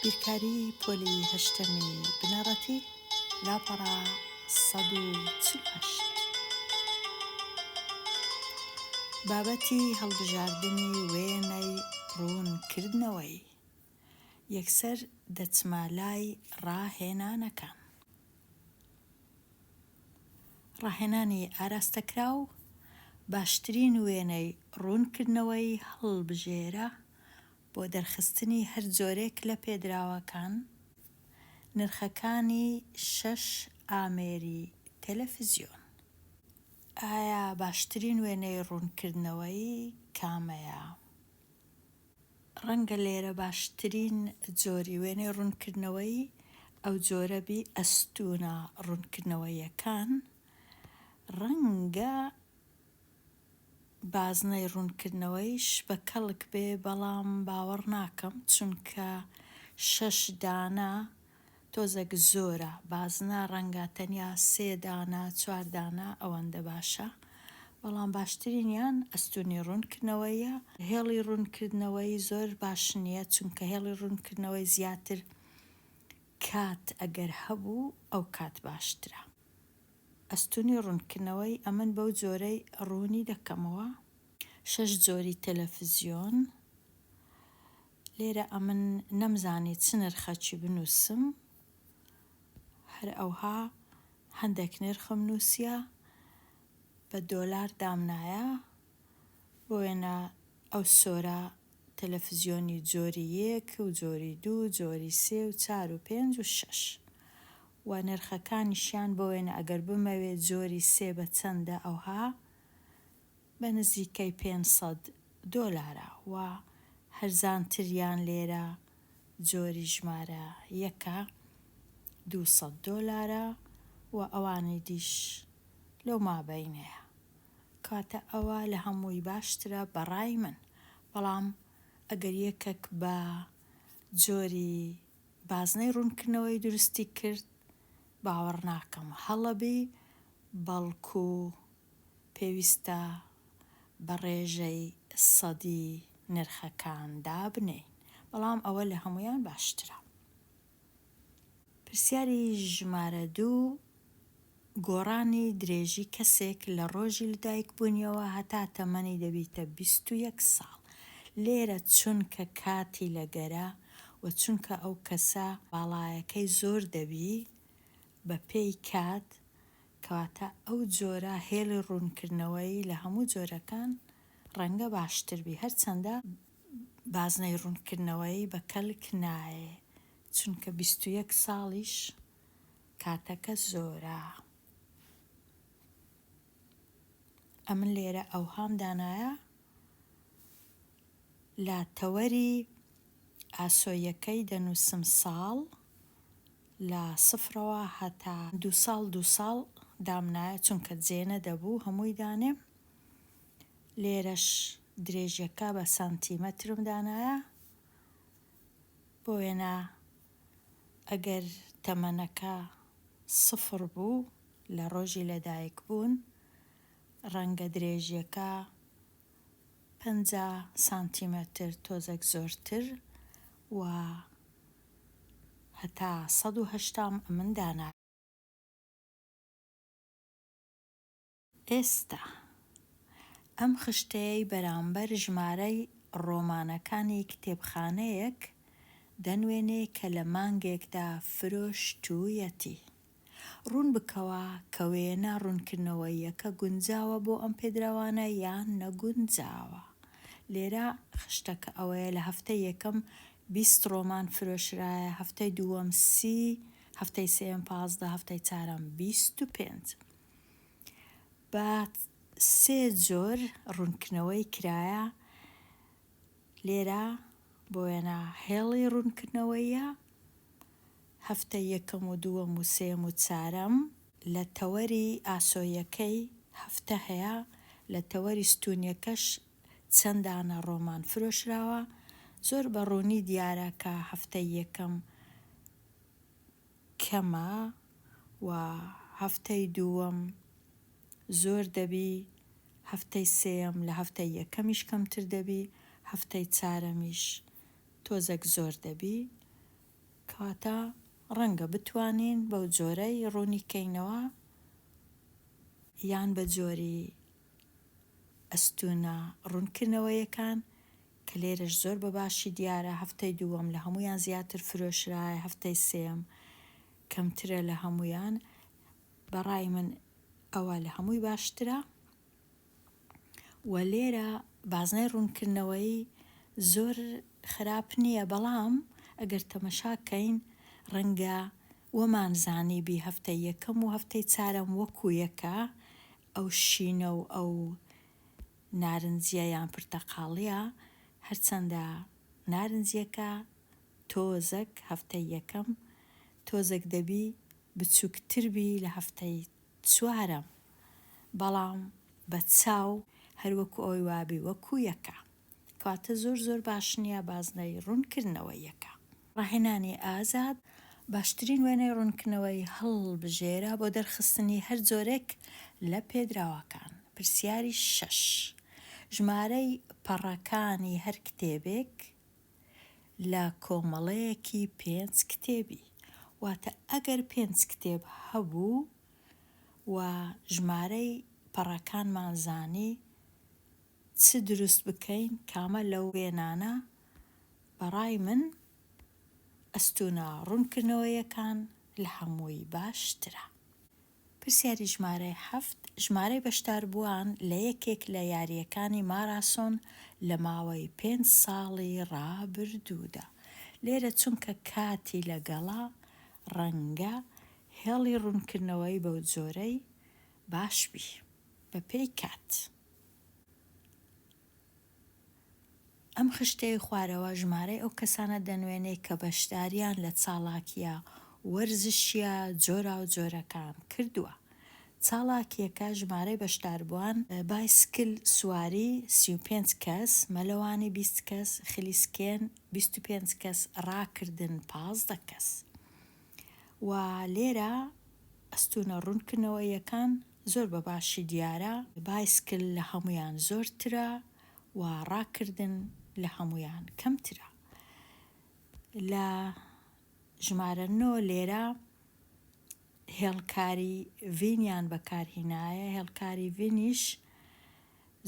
بیرکاری پۆلی هەشتەمی بنەڕەتی لاپەڕا 148 بابەتی هەڵبژاردننی وێنەی ڕوونکردنەوەی یەکسەر دەچمە لای ڕاهێنانەکان. ڕاهێنانی ئاراستەکراو باشترین وێنەی ڕوونکردنەوەی هەڵبژێرە بۆ دەرخستنی هەر جۆرێک لە پێدراوەکان. نرخەکانی 6 ئامێری تەلەڤیزیۆن. ئایا باشترین وێنەی ڕوونکردنەوەی کامەیە؟ ڕەنگە لێرە باشترین جۆری وێنەی ڕوونکردنەوەی ئەو جۆرە بی ئەستوونە ڕوونکردنەوەیەکان. ڕەنگە بازنەی ڕوونکردنەوەیش بە کەڵک بێ، بەڵام باوەڕ ناکەم، چونکە 6 دانە تۆزێک زۆرە. بازنە ڕەنگە تەنیا 3 دانە 4 دانە ئەوەندە باشە، بەڵام باشترینیان ئەستوونی ڕوونکردنەوەیە. هێڵی ڕوونکردنەوەی زۆر باش نییە، چونکە هێڵی ڕوونکردنەوەی زیاتر کات ئەگەر هەبوو ئەو کات باشترە. ئەستوونی ڕوونکردنەوەی ئەمن بەو جۆرەی ڕوونی دەکەمەوە. 6 جۆری تەلەڤیزیۆن. لێرە ئەمن نەمزانی چ نرخەکی بنووسم، هەر ئەوها هەندێک نرخم نووسیە، بە دۆلار دامنایە بۆ وێنە ئەو سۆرە تەلەڤیزیۆنی جۆری 1 و جۆری 2 جۆری 3 و 4 و 5 و 6 و نرخەکانیشیان بۆ وێنە ئەگەر بمەوێت جۆری 3 بە چەندە، ئەوها بە نزیکەی 500 دۆلارە و هەرزانتریان لێرە جۆری ژمارە 1 200 دۆلارە و ئەوانی دیش لەو مابەینەیە، کاتە ئەوە لە هەمووی باشترە بەڕای من. بەڵام ئەگەر یەکێک بە جۆری بازنەی ڕوونکردنەوەی دروستی کرد، باوەڕ ناکەم هەڵەبی، بەڵکو پێویستە بە ڕێژەی سەدی نرخەکان دابنێین، بەڵام ئەوە لە هەمویان باشترە. پرسیاری ژمارە 2: گۆڕانی درێژی کەسێک لە ڕۆژی لەدایکبوونیەوە هەتا تەمەنی دەبیتە 21 ساڵ. لێرە چونکە کاتی لەگەرە و چونکە ئەو کەسە باڵایەکەی زۆر دەبی بە پێی کات، کەواتە ئەو جۆرە هێڵی ڕوونکردنەوەی لە هەموو جۆرەکان ڕەنگە باشتر بی، هەرچەندە بازنەی ڕوونکردنەوەی بە کەلک نایێ، چونکە 21 ساڵیش کاتەکە زۆرە. ئەمن لێرە ئەوهام دانایە لە تەوەری ئاسۆیەکەی دەنووسم ساڵ، لە 0ەوە هەتا 2 ساڵ دامنایە، چونکە جێنە دەبوو هەمووی دانێم. لێرەش درێژیەکە بە سانتیمەترم دانایە، بۆ وێنە ئەگەر تەمەنەکە 0 بوو لە ڕۆژی لەدایکبوون، ڕەنگە درێژیەکە 50 سانتیمەتر تۆزێک زۆرتر و هەتا 180 ئەمن دانایە. ئێستا ئەم خشتەیەی بەرامبەر ژمارەی ڕۆمانەکانی کتێبخانەیەک دەنوێنێ کە لە مانگێکدا فرۆشتوویەتی. ڕوون بکەوە کە وێنە ڕوونکردنەوەیەکە گونجاوە بۆ ئەم پێدراوانە یان نەگونجاوە. لێرە خشتەکە ئەوەیە لە هەفتەی یەکەم 20 ڕۆمان فرۆشرایە، هەفتەی دووەم 30، هەفتەی سێم 15، هەفتەی چوارەم 25. بە 3 جۆر ڕوونکردنەوەی کرایە. لێرە بۆ وێنە هێڵی ڕوونکردنەوەیە هەفتەی یەکەم و دووەم و سێم و چوارەم. لە تەوەری ئاسۆیەکەی هەفتە هەیە، لە تەوەری ستوونیەکەش چەند دانە ڕۆمان فرۆشراوە. زۆر بە ڕوونی دیارە کە هەفتەی یەکەم کەمە و هەفتەی دووەم زۆر دەبی، هەفتەی سێم لە هەفتەی یەکەمیش کەمتر دەبی، هەفتەی چوارەمیش تۆزێک زۆر دەبی. کەواتە ڕەنگە بتوانین بەو جۆرەی ڕوونیکەینەوە یان بە جۆری ئەستوونە ڕوونکردنەوەیەکان کە لێرەش زۆر بە باشی دیارە هەفتەی دووەم لە هەمویان زیاتر فرۆشرایە، هەفتەی سێم کەمترە لە هەمویان. بەڕای من ئەوە لە هەمووی باشترە و لێرە بازنەی ڕوونکردنەوەی زۆر خراپ نییە، بەڵام ئەگەر تەمەشاکەین ڕەنگە وەمانزانی بی هەفتەی یەکەم و هەفتەی چارەم وەکو یەکە ئەو شینە و ئەو نارنجیە یان پرتەقاڵیە، هەرچەندە نارنجیەکە تۆزێک هەفتەی یەکەم تۆزێک دەبی بچووکتربی لە هەفتەی چوارەم، بەڵام بە چاو هەروەکو ئەوی وابی وەکو یەکە، کەواتە زۆر باش نییە بازنەی ڕوونکردنەوەی یەکە. ڕاهێنانی ئازاد باشترین وێنەی ڕوونکردنەوەی هەڵبژێرە بۆ دەرخستنی هەر جۆرێک لە پێدراوەکان. پرسیاری 6 ژمارەی پەڕەکانی هەر کتێبێک لە کۆمەڵەیەکی 5 کتێبی، واتە ئەگەر 5 کتێب هەبوو و ژمارەی پەڕەکانمانزانی چ دروست بکەین کامە لەو وێنانە، بەڕای من ئەستوونە ڕوونکردنەوەیەکان لە هەمووی باشترە. پرسیاری ژمارەی 7 ژمارەی بەشداربووان لە یەکێک لە یاریەکانی ماراسۆن لە ماوەی 5 ساڵی ڕابردوودا. لێرە چونکە کاتی لەگەڵا ڕەنگە هێڵی ڕوونکردنەوەی بەو جۆرەی باشبی بەپێی کات. ئەم خشتەی خوارەوە ژمارەی ئەو کەسانە دەنوێنێ کە بەشداریان لە چالاکیە وەرزشیە جۆرا و جۆرەکان کردووە. چالاکیەکە ژمارەی بەشداربووان بایسکل سواری 35 کەس، مەلەوانی 20 کەس، خلیسکێن 25 کەس، ڕاکردن 15 کەس. و لێرە ئەستوونە ڕوونکردنەوەیەکان زۆر بە باشی دیارە، بایسکل لە هەمویان زۆرترە و ڕاکردن لە هەمویان کەمترە. لە ژمارە 9 لێرە هێڵکاری ڤینیان بەکارهێنایە. هێڵکاری ڤینیش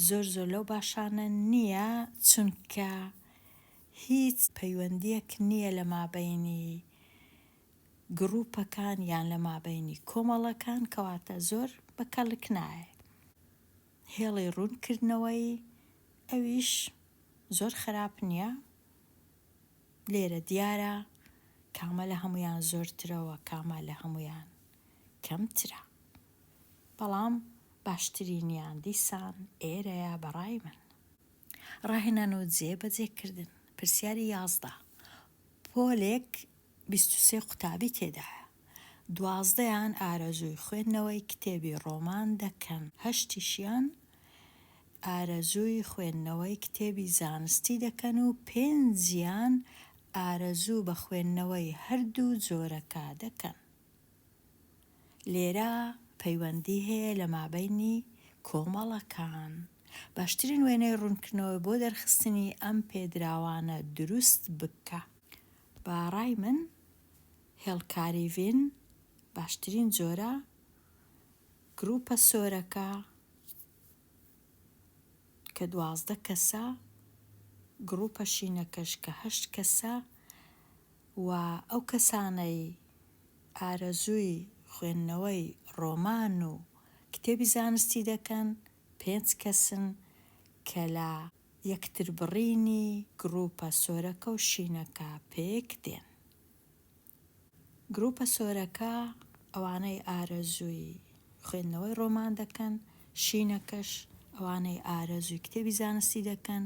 زۆر لەو باشانە نییە، چونکە هیچ پەیوەندیەک نییە لە مابەینی گروپەکان یان لە مابەینی کۆمەڵەکان، کەواتە زۆر بەکەڵک نایە. هێڵی ڕوونکردنەوەی ئەویش زۆر خراپ نییە، لێرە دیارە کامە لە هەمویان زۆرترەوە کامە لە هەمویان کەمترە، بەڵام باشترینیان دیسان ئێرەیە بەڕای من. ڕاهێنان و جێبەجێکردن. پرسیاری 11 پۆلێک 23 قوتابی تێدایە، 12یان ئارەزووی خوێندنەوەی کتێبی ڕۆمان دەکەن، 8یان ئارەزووی خوێندنەوەی کتێبی زانستی دەکەن و 5یان ئارەزوو بە خوێندنەوەی هەردوو جۆرەکە دەکەن. لێرە پەیوەندی هەیە لە مابەینی کۆمەڵەکان. باشترین وێنەی ڕوونکردنەوە بۆ دەرخستنی ئەم پێدراوانە دروست بکە. بەڕای من هێڵکاری ڤین باشترین جۆرە، گروپە سۆرەکە کە 12 کەسە، گروپە شینەکەش کە 8 کەسە، و ئەو کەسانەی ئارەزووی خوێندنەوەی ڕۆمان و کتێبی زانستی دەکەن 5 کەسن کە لە یەکتر بڕینی گروپە سۆرەکە و شینەکە پێک دێن. گروپە سۆرەکە ئەوانەی ئارەزووی خوێندنەوەی ڕۆمان دەکەن، شینەکەش ئەوانەی ئارەزووی کتێبی زانستی دەکەن،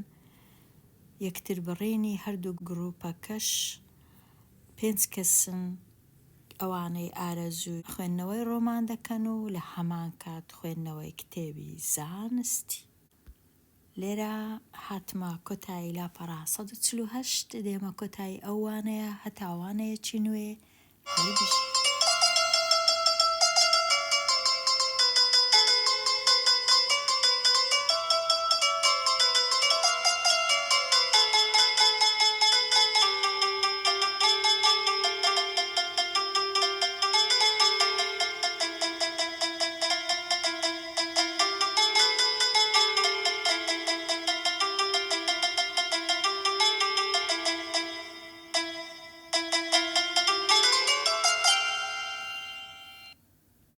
یەکتر بڕینی هەردوو گروپەکەش 5 کەسن ئەوانەی ئارەزووی خوێندنەوەی ڕۆمان دەکەن و لە هەمان کات خوێندنەوەی کتێبی زانستی. لێرە هاتمە کۆتایی لاپەڕا 148 دێمە کۆتایی ئەوانەیە هەتاوانەیەکی نوێ هەڵبژێ.